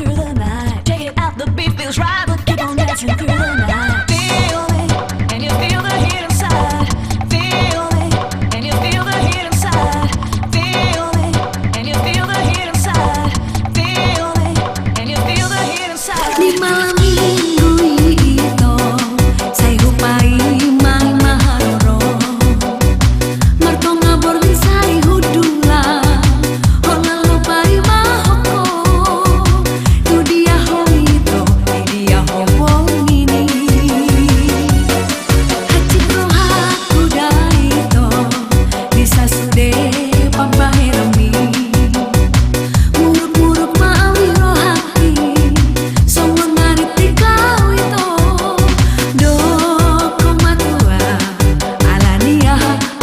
through the night. Check it out, the beat feels right. But keep on dancing through the night. Feel it, and you feel the heat inside. Feel it, and you feel the heat inside. Feel it, and you feel the heat inside. Feel it, and you feel the heat inside. Di malam minggu itu, saya hupai mai maharoro. Marto ngabor sai hudula. Ona lupai mahoko. Tu dia homito, dia homo ini. Hati roha kuda itu bisa sude pampaherami. Muruk-muruk maawi rohati. Somon ngariti kau itu. Do komatua alania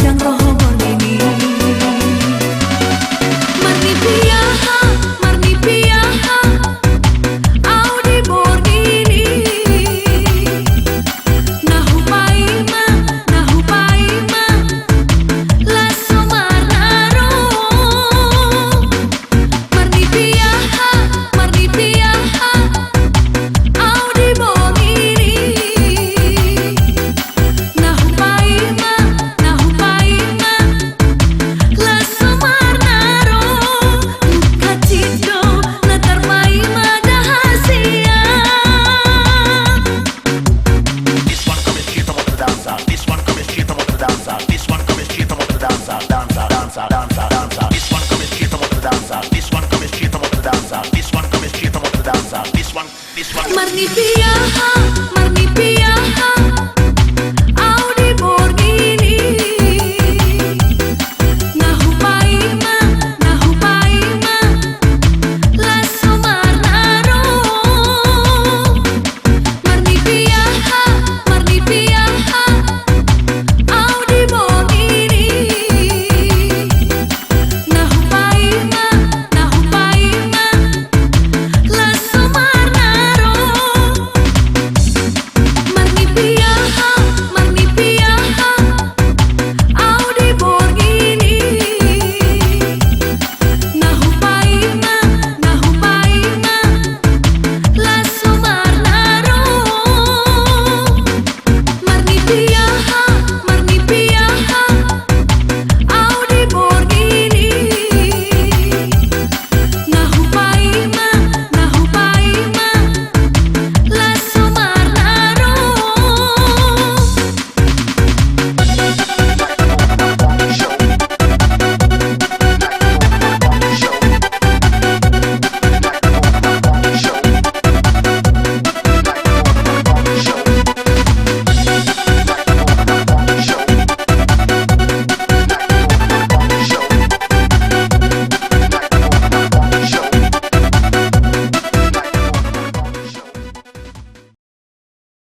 yang roho bornini. Marni piaha, audi bornini. Nahupaima, lasso marnaro. Marni piaha, audi bornini. Nahupaima, lasso marnaro. Kacito na tarpaima dahasia. This one come straight up to dancer. This one come straight up to dancer. This one come straight up to dancer. Dancer. This one come straight up to dancer. This one come straight up to dancer. This one come straight up to dancer. This one. Marni piaha,